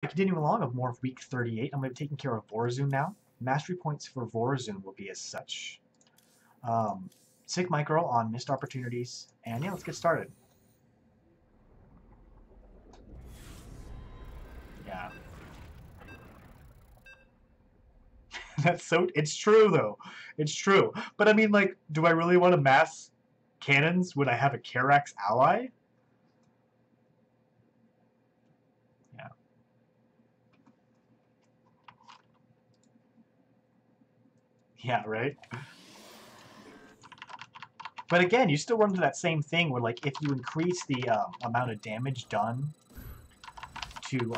Continuing along of more of week 38, I'm going to be taking care of Vorazun now. Mastery points for Vorazun will be as such. Sick Micro on missed opportunities, and yeah, let's get started. Yeah. That's so, it's true though. It's true. But I mean, like, do I really want to mass cannons when I have a Karax ally? Yeah. Yeah, right? But again, you still run into that same thing where, like, if you increase the amount of damage done to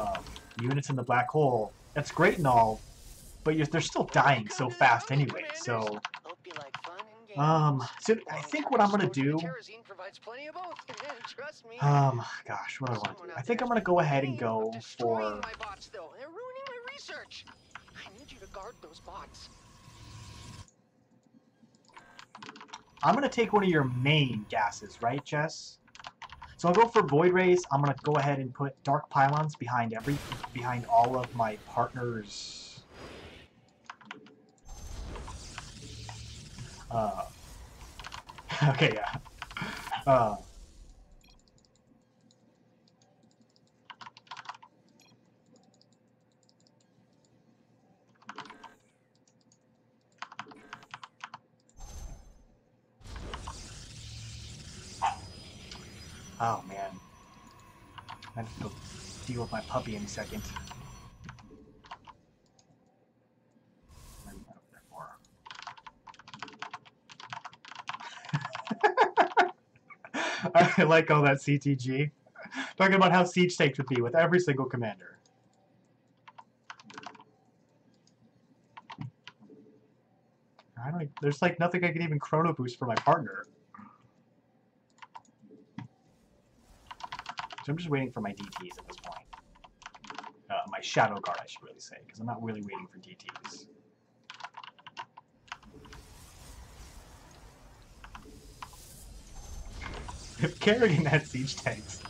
units in the black hole, that's great and all, but they're still dying so fast anyway. So, so I think what I'm gonna do, gosh, what do I want to do? I think I'm gonna go ahead and go for. My bots, though. They're ruining my research. I need you to guard those bots. I'm gonna take one of your main gases, right, Jess? So I'll go for Void Rays. I'm gonna go ahead and put Dark Pylons behind all of my partners. Okay, yeah. Oh man, I have to go deal with my puppy in a second. I like all that CTG. Talking about how siege tanks would be with every single commander. I don't. There's like nothing I can even chrono boost for my partner. So I'm just waiting for my DTs at this point. My Shadow Guard, I should really say, because I'm not really waiting for DTs. If Kerrigan had siege tanks.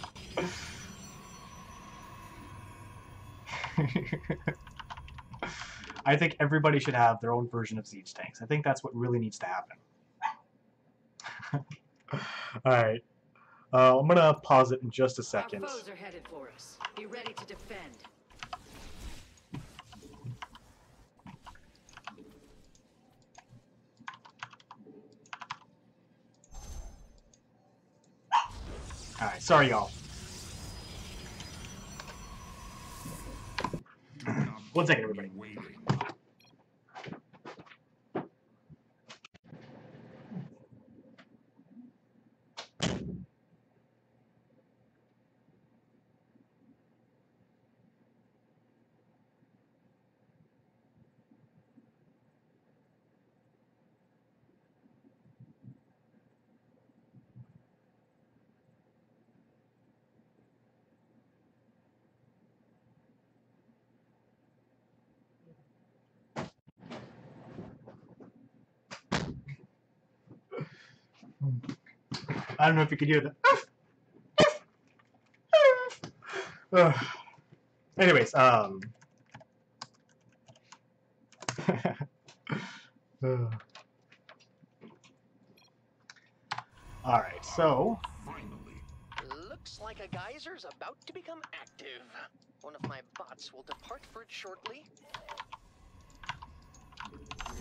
I think everybody should have their own version of siege tanks. I think that's what really needs to happen. Alright. I'm gonna pause it in just a second. Our foes are headed for us. Be ready to defend. Alright, sorry y'all. 1 second, everybody. I don't know if you could hear that. Anyways, Alright, so... Looks like a geyser's about to become active. One of my bots will depart for it shortly.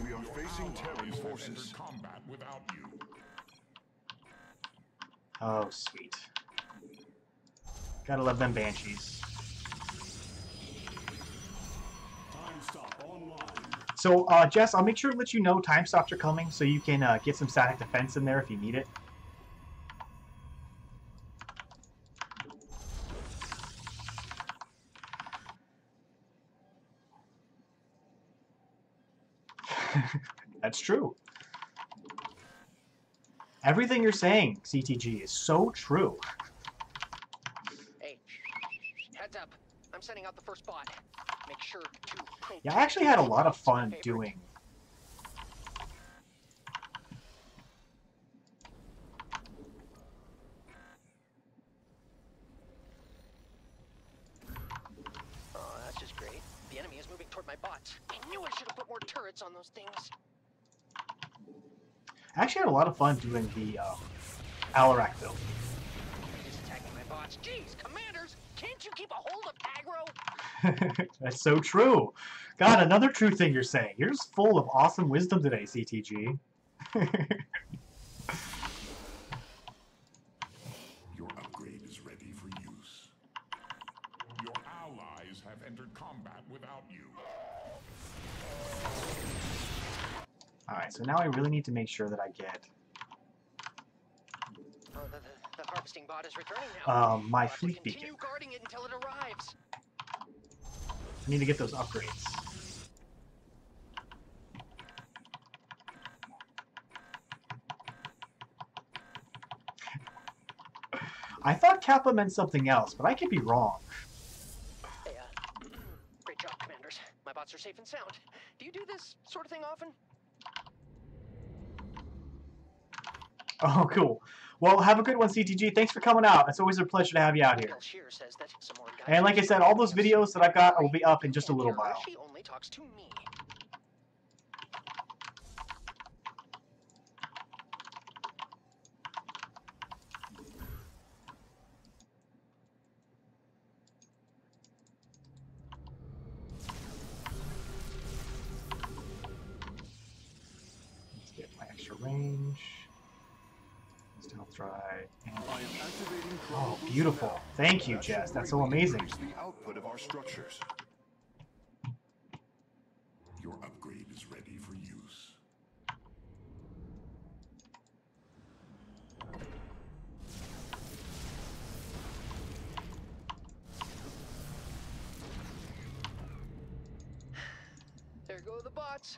We are facing Terran forces. Combat without you. Oh, sweet. Gotta love them Banshees. Time stop online. So, Jess, I'll make sure to let you know time stops are coming so you can get some static defense in there if you need it. That's true. Everything you're saying, CTG, is so true. Hey, heads up. I'm sending out the first bot. Make sure to... Yeah, I actually had a lot of fun doing... The enemy is moving toward my bots. I knew I should have put more turrets on those things. I actually had a lot of fun doing the Alarak build. He's attacking my bots. Jeez, commanders, can't you keep a hold of aggro? That's so true. God, another true thing you're saying. You're just full of awesome wisdom today, CTG. Your upgrade is ready for use. Your allies have entered combat without you. Alright, so now I really need to make sure that I get Oh, the harvesting bot is returning now. my I'll have to fleet beacon. continue guarding it until it arrives. I need to get those upgrades. I thought Kappa meant something else, but I could be wrong. Hey, great job, commanders. My bots are safe and sound. Do you do this sort of thing often? Oh, cool. Well, have a good one, CTG. Thanks for coming out. It's always a pleasure to have you out here. Bel'Shir says that some more guys And like I said, all those videos that I've got will be up in just a little while. She only talks to me. Let's get my extra range. Stealth drive. And... Oh, beautiful. Thank you, Jess. That's so amazing. The output of our structures. Your upgrade is ready for use. There go the bots.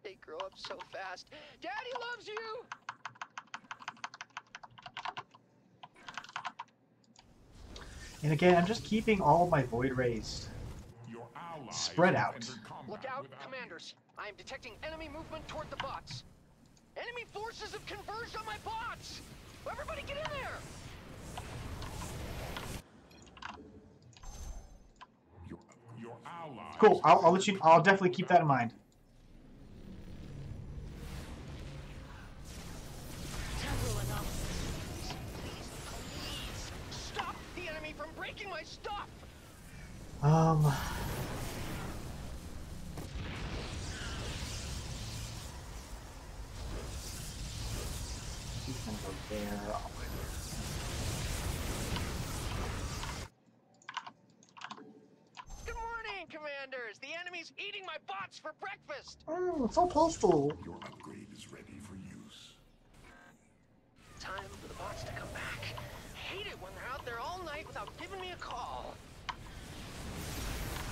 They grow up so fast. Daddy loves you! And again, I'm just keeping all of my void rays Your allies spread have out. entered combat Look out, without commanders. I am detecting enemy movement toward the bots. Enemy forces have converged on my bots! Everybody get in there! your allies. Cool. I'll let you. I'll definitely keep that in mind. Temporal anomaly. Please, stop the enemy from breaking my stuff! He's gonna go there. I'll put it Good morning, commanders! The enemy's eating my bots for breakfast! there. Oh, it's all postal. Your upgrade is ready for use. Time for the bots to come back. Hate it when they're out there all night without giving me a call.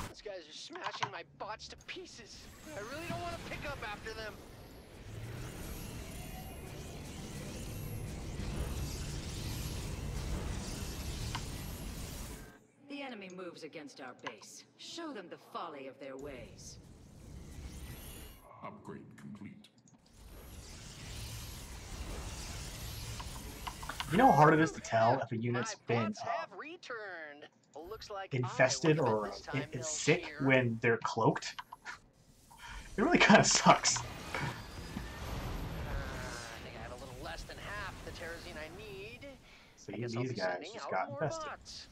These guys are smashing my bots to pieces. I really don't want to pick up after them. The enemy moves against our base. Show them the folly of their ways. Upgrade complete. You know how hard it is to tell if a unit's My been bots have returned. Looks like infested I won or this time, is sick Bel'Shir. when they're cloaked. It really kind of sucks. I think I have a little less than half the terrazine I need. See, I guess I'll these be guys sending just out got more infested. bots.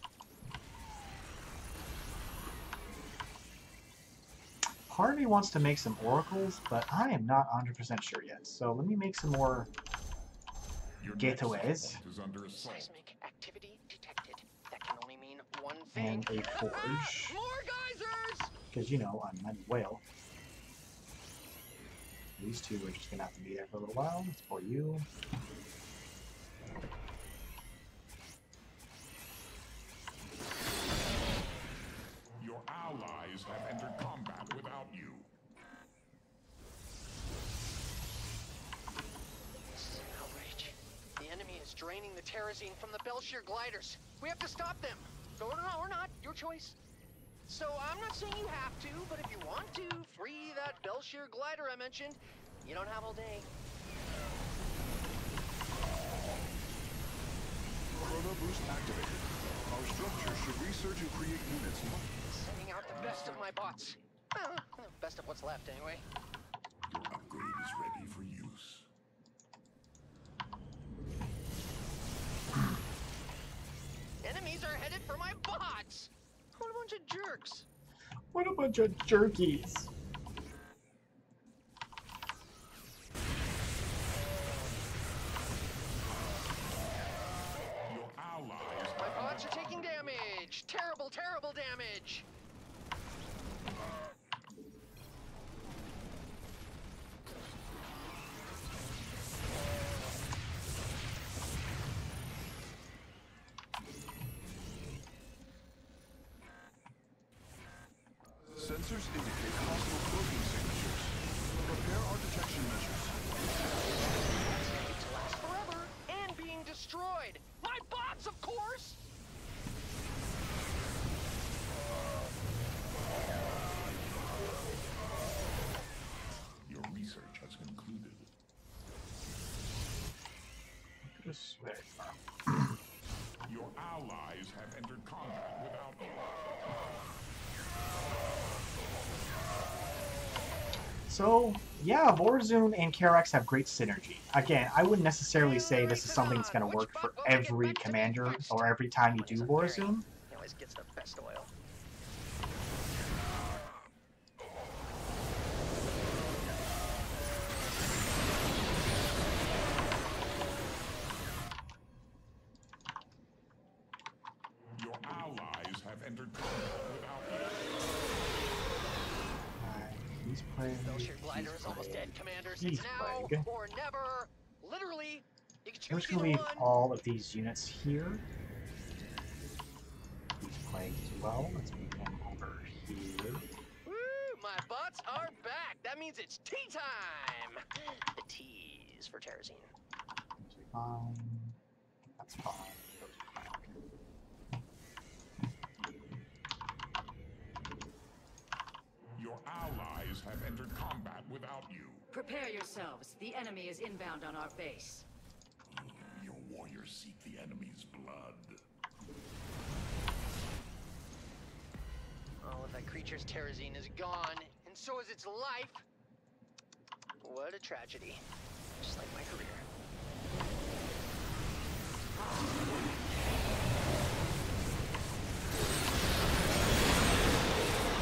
Part of me wants to make some oracles, but I am not 100% sure yet. So let me make some more Your gateways next point is under assault. Seismic activity detected. That can only mean one thing. and a forge. More geysers! Because, you know, I'm a whale. These two are just going to have to be there for a little while. It's for you. Your allies have entered combat without you. This is an outrage. The enemy is draining the terrazine from the Bel'Shir gliders. We have to stop them. Or not, your choice. So I'm not saying you have to, but if you want to free that Bel'Shir glider I mentioned, you don't have all day. Chrono boost activated. Our structure should research and create units. Sending out the best bots. Best of what's left, anyway. Your upgrade is ready for use. Enemies are headed for my bots! What a bunch of jerks. What a bunch of jerkies. Your allies My bots are taking damage! Terrible, terrible damage! Sensors indicate hostile cloaking signatures. Prepare our detection measures. To last forever and being destroyed! My bots, of course! Your research has concluded. Just wait. Your allies have entered combat without you. So, yeah, Vorazun and Karax have great synergy. Again, I wouldn't necessarily say this is something that's going to work for every commander or every time you do Vorazun. He always gets the best oil. Your allies have entered combat without you. He's playing. Bel'Shir glider is almost dead, commanders. He's It's now playing. or never. Literally, you can I'm choose just going to either leave one. all of these units here. He's playing as well. Let's move him over here. Woo! My bots are back. That means it's tea time. The teas for terrazine. Fine. That's fine. Your allies have entered combat without you. Prepare yourselves. The enemy is inbound on our base. Your warriors seek the enemy's blood. All of that creature's terrazine is gone, and so is its life. What a tragedy. Just like my career.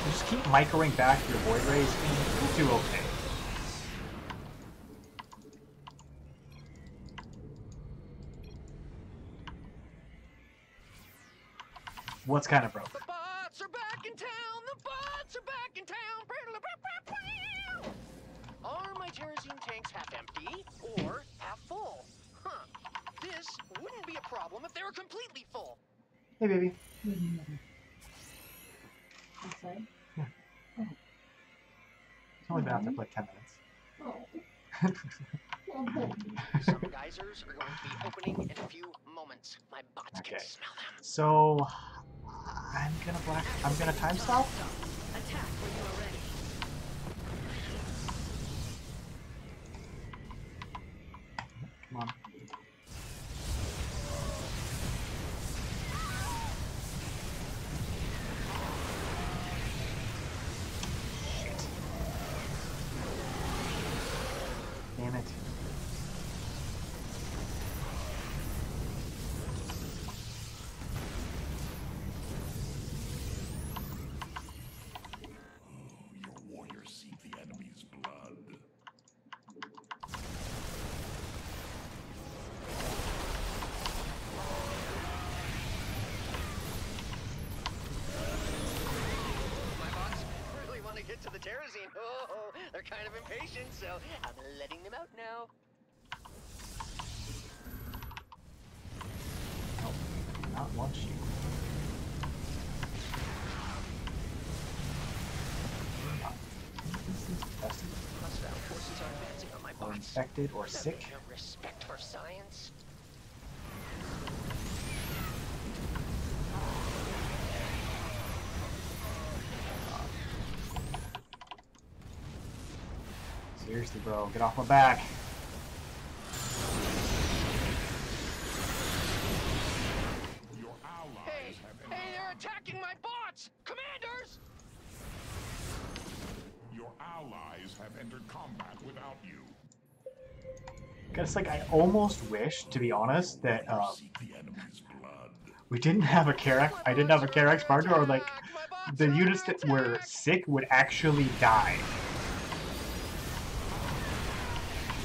You just keep microing back your void rays and you'll do okay. What's kind of broke? The bots are back in town! The bots are back in town! Are my terrazine tanks half empty or half full? Huh. This wouldn't be a problem if they were completely full. Hey, baby. Okay. Yeah. Oh. It's only been out there for like 10 minutes. Oh. Well, then. Some geysers are going to be opening in a few moments. My bots can Okay. smell them. So, I'm gonna time stop. Attack when you are ready. Come on. Shit. Damn it. Your warriors seek the enemy's blood. My bots really want to get to the terrazine. Oh, they're kind of impatient, so I'm letting them out now. Nope. I do not want you. Hostile forces are advancing on my Or bots. infected or Have sick. they no respect for science? Seriously, bro, get off my back. Your allies Hey, have hey, entered they're attacking my bots! Commanders! allies have entered combat without you. Cause like I almost wish, to be honest, that Seek the enemy's blood. we didn't have a I didn't have a Karax partner, or like the units that were sick would actually die.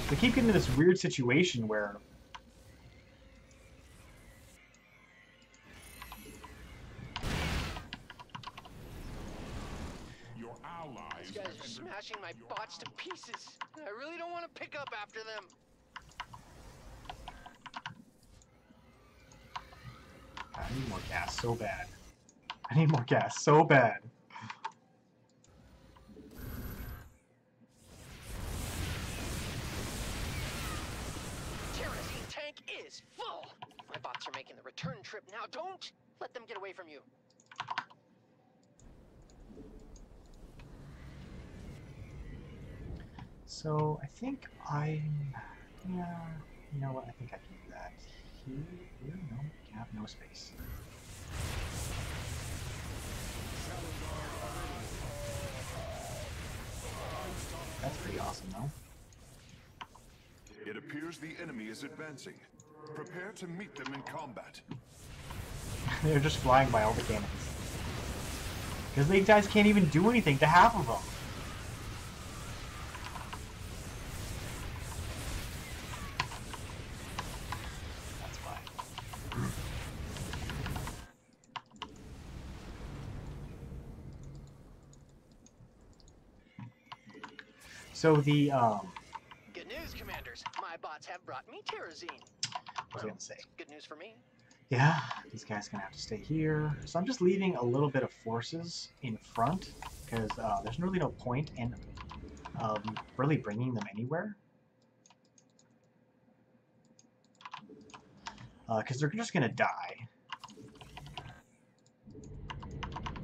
They keep getting into this weird situation where Your allies These guys have are entered smashing my bots to pieces. I really don't want to pick up after them. I need more gas so bad. I need more gas so bad. Terrazine tank is full. My bots are making the return trip now. Don't let them get away from you. So I think yeah, you know what? I think I can do that. Here, no, have no space. That's pretty awesome, though. It appears the enemy is advancing. Prepare to meet them in combat. They're just flying by all the cannons. Because these guys can't even do anything to half of them. That's why. So the, Good news, commanders. My bots have brought me terrazine. what was I gonna say? Good news for me. Yeah, these guys are gonna have to stay here. So I'm just leaving a little bit of forces in front, because there's really no point in really bringing them anywhere. Because they're just gonna die.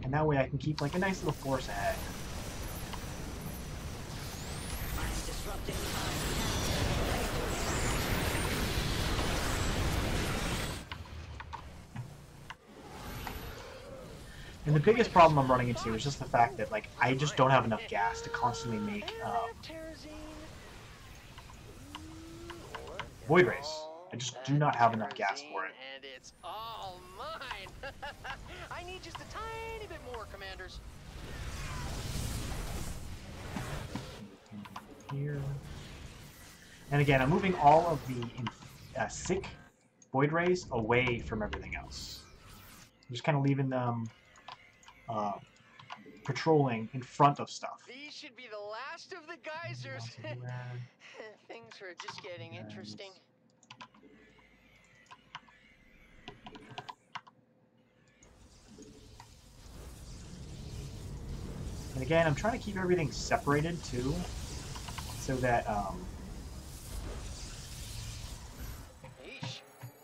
And that way I can keep like a nice little force ahead. And the biggest problem I'm running into is just the fact that like I just don't have enough gas to constantly make Void Race. I just do not have enough gas for it. And it's all mine. I need just a tiny bit more, commanders. Here. And again, I'm moving all of the sick Void Rays away from everything else. I'm just kind of leaving them patrolling in front of stuff. These should be the last of the geysers. Things are just getting interesting. And again, I'm trying to keep everything separated too, so that Yeesh.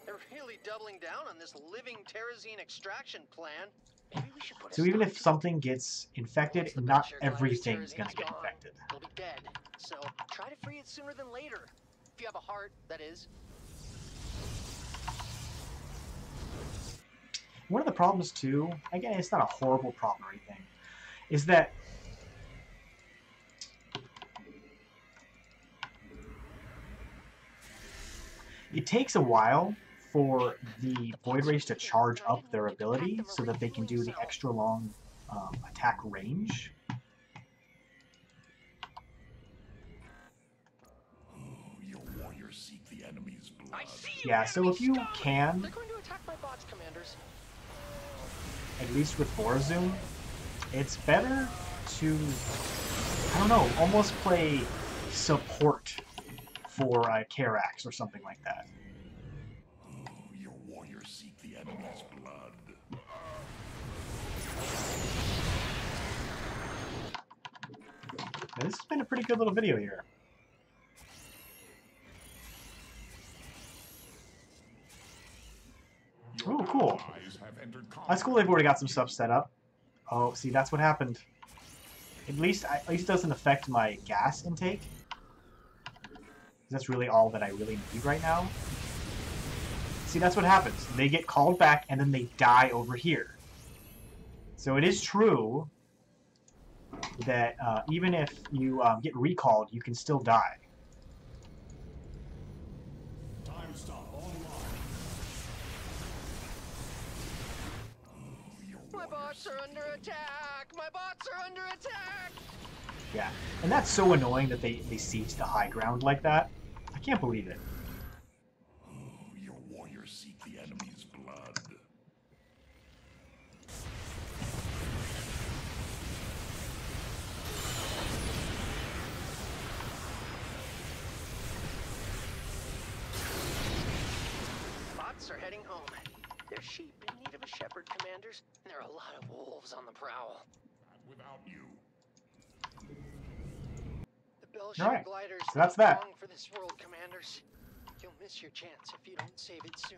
They're really doubling down on this living terrazine extraction plan. Maybe we should put a so even stop if to it. something gets infected, Once the not Bel'Shir glider's everything's terrazine gonna is get gone, infected. It'll be dead. So try to free it sooner than later. If you have a heart, that is. One of the problems too, again, it's not a horrible problem or anything, is that it takes a while for the Void Rays to charge up their ability so that they can do the extra long attack range. Your warriors seek the enemy's blood. I see you, Yeah, so enemy if you scum! can, They're going to attack my bots, commanders. at least with Vorazun, it's better to, I don't know, almost play support for Karax or something like that. Your warriors seek the enemy's blood. Now, this has been a pretty good little video here. Oh, cool. Allies have entered combat. That's cool they've already got some stuff set up. Oh, see, that's what happened. At least it doesn't affect my gas intake. That's really all that I really need right now. See, that's what happens. They get called back, and then they die over here. So it is true that even if you get recalled, you can still die. Time stop online. My bots are under attack! My bots are under attack! Yeah, and that's so annoying that they siege the high ground like that. I can't believe it. Your warriors seek the enemy's blood. Bots are heading home. They're sheep in need of a shepherd, commanders. And there are a lot of wolves on the prowl. Without you. The Bel'Shir Alright, gliders so that's that. long for this world, commanders. You'll miss your chance if you don't save it soon.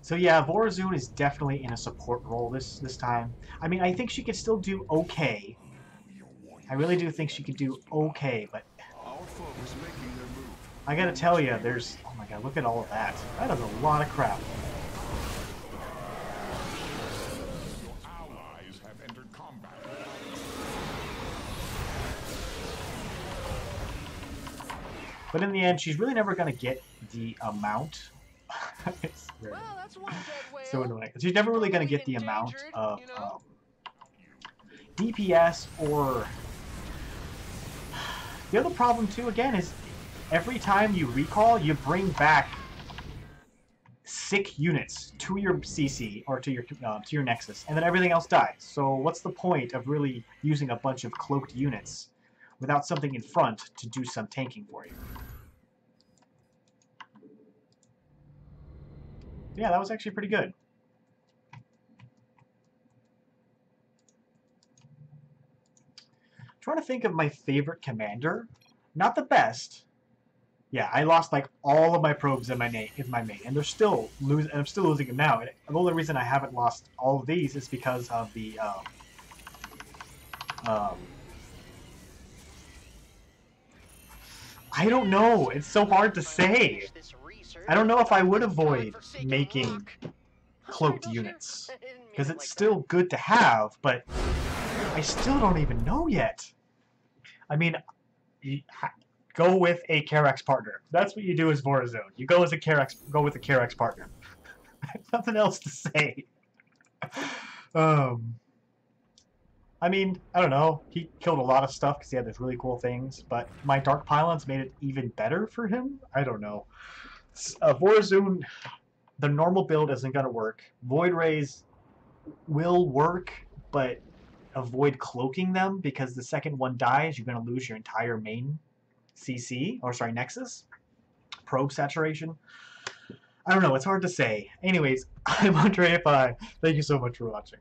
So yeah, Vorazun is definitely in a support role this time. I mean, I think she could still do okay. I really do think she could do okay, but Our foe is making their move. I gotta tell you, there's... Oh my god, look at all of that. That is a lot of crap. Your allies have entered combat. But in the end, she's really never gonna get the amount. It's really Well, that's one dead whale. so annoying. She's never really gonna get the amount Endangered, of you know? DPS or... The other problem too, again, is every time you recall, you bring back sick units to your CC or to your Nexus, and then everything else dies. So what's the point of really using a bunch of cloaked units without something in front to do some tanking for you? Yeah, that was actually pretty good. Trying to think of my favorite commander. Not the best. Yeah, I lost like all of my probes in my main, and they're still losing. I'm still losing them now. And the only reason I haven't lost all of these is because of the I don't know. It's so hard to say. I don't know if I would avoid making cloaked units, because it's still good to have, but I still don't even know yet. I mean, go with a Carex partner. That's what you do as Vorazun. You go as a Carex. Go with a Carex partner. Nothing else to say. I mean, I don't know. He killed a lot of stuff because he had these really cool things, but my Dark Pylons made it even better for him? I don't know. Vorazun, the normal build isn't going to work. Void Rays will work, but avoid cloaking them, because the second one dies, you're going to lose your entire main CC, or sorry, Nexus. Probe saturation. I don't know. It's hard to say. Anyways, I'm Andre. Thank you so much for watching.